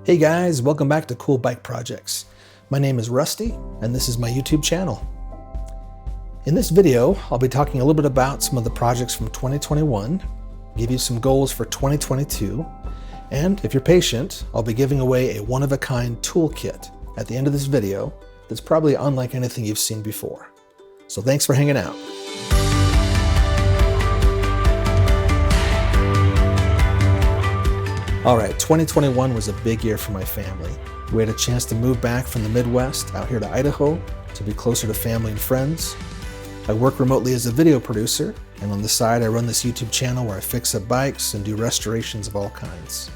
Hey guys, welcome back to Cool Bike Projects. My name is Rusty, and this is my YouTube channel. In this video, I'll be talking a little bit about some of the projects from 2021, give you some goals for 2022, and if you're patient, I'll be giving away a one-of-a-kind toolkit at the end of this video that's probably unlike anything you've seen before. So thanks for hanging out. All right, 2021 was a big year for my family. We had a chance to move back from the Midwest out here to Idaho to be closer to family and friends. I work remotely as a video producer, and on the side I run this YouTube channel where I fix up bikes and do restorations of all kinds.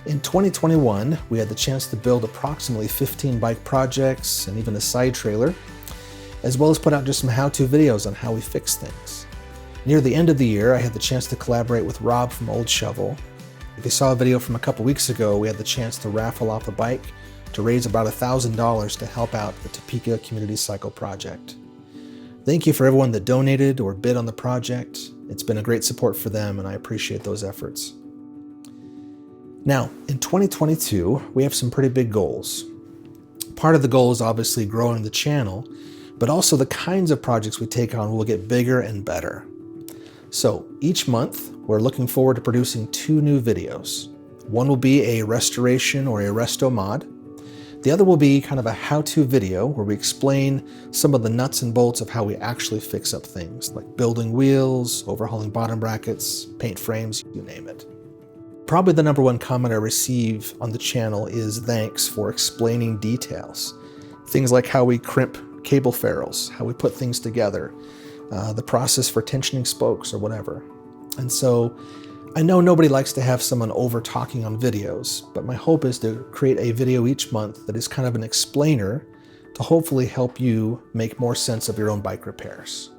In 2021, we had the chance to build approximately 15 bike projects and even a side trailer, as well as put out just some how-to videos on how we fix things. Near the end of the year, I had the chance to collaborate with Rob from Old Shovel. If you saw a video from a couple weeks ago, we had the chance to raffle off a bike to raise about $1,000 to help out the Topeka Community Cycle Project. Thank you for everyone that donated or bid on the project. It's been a great support for them, and I appreciate those efforts. Now, in 2022, we have some pretty big goals. Part of the goal is obviously growing the channel, but also the kinds of projects we take on will get bigger and better. So each month, we're looking forward to producing 2 new videos. One will be a restoration or a resto mod. The other will be kind of a how-to video where we explain some of the nuts and bolts of how we actually fix up things, like building wheels, overhauling bottom brackets, paint frames, you name it. Probably the number one comment I receive on the channel is thanks for explaining details. Things like how we crimp cable ferrules, how we put things together, the process for tensioning spokes or whatever. And so I know nobody likes to have someone over talking on videos, but my hope is to create a video each month that is kind of an explainer to hopefully help you make more sense of your own bike repairs.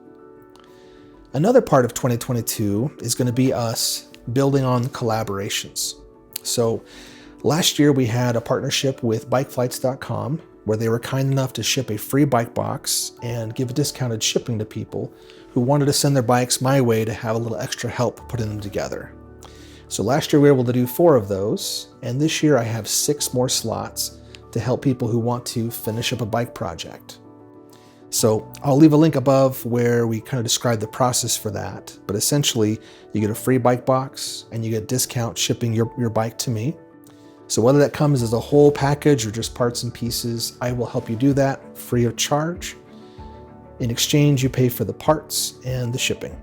Another part of 2022 is going to be us building on collaborations. So last year we had a partnership with bikeflights.com where they were kind enough to ship a free bike box and give discounted shipping to people who wanted to send their bikes my way to have a little extra help putting them together. So last year we were able to do 4 of those, and this year I have 6 more slots to help people who want to finish up a bike project. So I'll leave a link above where we kind of describe the process for that, but essentially you get a free bike box and you get discount shipping your bike to me. So whether that comes as a whole package or just parts and pieces, I will help you do that free of charge. In exchange, you pay for the parts and the shipping.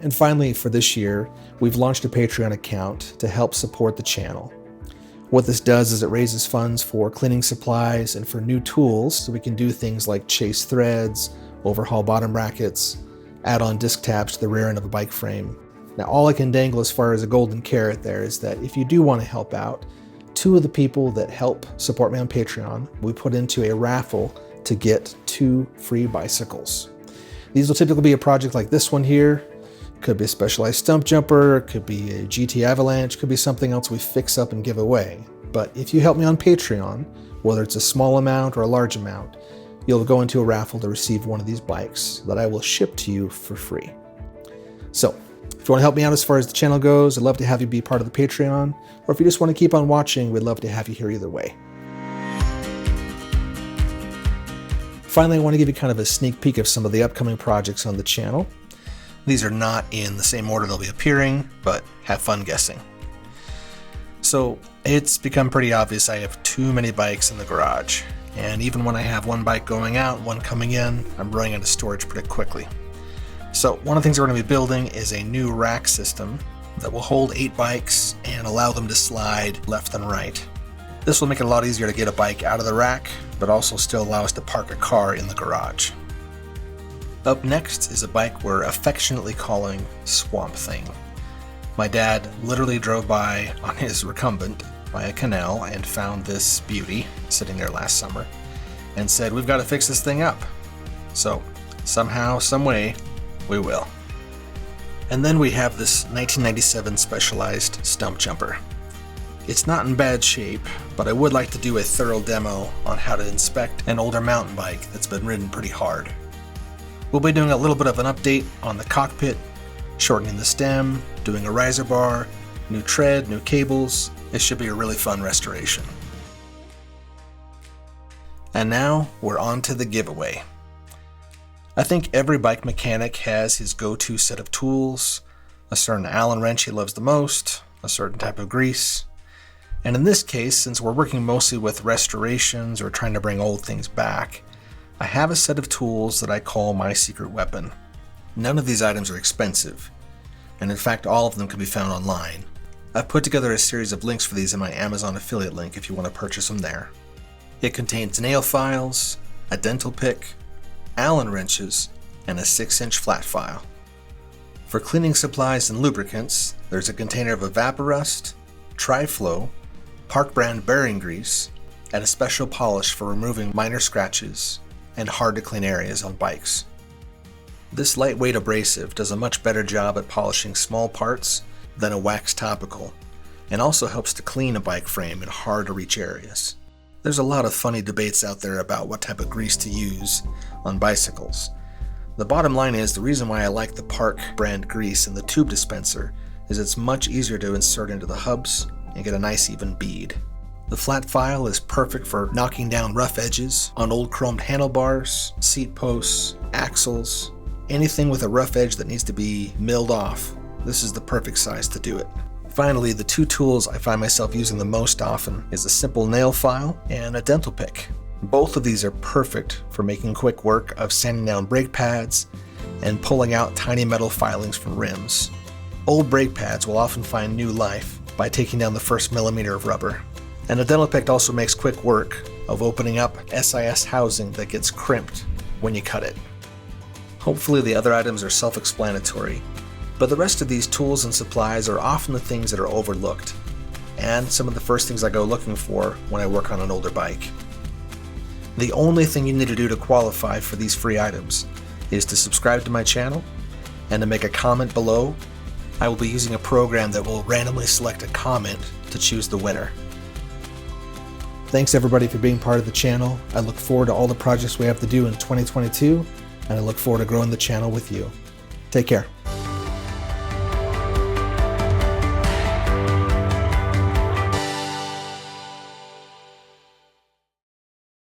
And finally, for this year, we've launched a Patreon account to help support the channel. What this does is it raises funds for cleaning supplies and for new tools so we can do things like chase threads, overhaul bottom brackets, add on disc tabs to the rear end of a bike frame. Now, all I can dangle as far as a golden carrot there is that if you do want to help out, 2 of the people that help support me on Patreon, we put into a raffle to get 2 free bicycles. These will typically be a project like this one here. Could be a specialized stump jumper, could be a GT Avalanche, could be something else we fix up and give away. But if you help me on Patreon, whether it's a small amount or a large amount, you'll go into a raffle to receive one of these bikes that I will ship to you for free. So, if you want to help me out as far as the channel goes, I'd love to have you be part of the Patreon, or if you just want to keep on watching, we'd love to have you here either way. Finally, I want to give you kind of a sneak peek of some of the upcoming projects on the channel. These are not in the same order they'll be appearing, but have fun guessing. So it's become pretty obvious I have too many bikes in the garage, and even when I have one bike going out, one coming in, I'm running out of storage pretty quickly. So one of the things we're going to be building is a new rack system that will hold 8 bikes and allow them to slide left and right. This will make it a lot easier to get a bike out of the rack, but also still allow us to park a car in the garage. Up next is a bike we're affectionately calling Swamp Thing. My dad literally drove by on his recumbent by a canal and found this beauty sitting there last summer and said, "We've got to fix this thing up." So somehow, some way, we will. And then we have this 1997 Specialized stump jumper. It's not in bad shape, but I would like to do a thorough demo on how to inspect an older mountain bike that's been ridden pretty hard. We'll be doing a little bit of an update on the cockpit, shortening the stem, doing a riser bar, new tread, new cables. It should be a really fun restoration. And now we're on to the giveaway. I think every bike mechanic has his go-to set of tools, a certain Allen wrench he loves the most, a certain type of grease. And in this case, since we're working mostly with restorations or trying to bring old things back, I have a set of tools that I call my secret weapon. None of these items are expensive, and in fact all of them can be found online. I've put together a series of links for these in my Amazon affiliate link if you want to purchase them there. It contains nail files, a dental pick, Allen wrenches, and a 6-inch flat file. For cleaning supplies and lubricants, there's a container of Evaporust, Tri-Flow, Park brand bearing grease, and a special polish for removing minor scratches and hard to clean areas on bikes. This lightweight abrasive does a much better job at polishing small parts than a wax topical, and also helps to clean a bike frame in hard to reach areas. There's a lot of funny debates out there about what type of grease to use on bicycles. The bottom line is, the reason why I like the Park brand grease in the tube dispenser is it's much easier to insert into the hubs and get a nice even bead. The flat file is perfect for knocking down rough edges on old chromed handlebars, seat posts, axles, anything with a rough edge that needs to be milled off. This is the perfect size to do it. Finally, the two tools I find myself using the most often is a simple nail file and a dental pick. Both of these are perfect for making quick work of sanding down brake pads and pulling out tiny metal filings from rims. Old brake pads will often find new life by taking down the first millimeter of rubber. And a dental pick also makes quick work of opening up SIS housing that gets crimped when you cut it. Hopefully the other items are self-explanatory, but the rest of these tools and supplies are often the things that are overlooked, and some of the first things I go looking for when I work on an older bike. The only thing you need to do to qualify for these free items is to subscribe to my channel and to make a comment below. I will be using a program that will randomly select a comment to choose the winner. Thanks everybody for being part of the channel. I look forward to all the projects we have to do in 2022, and I look forward to growing the channel with you. Take care.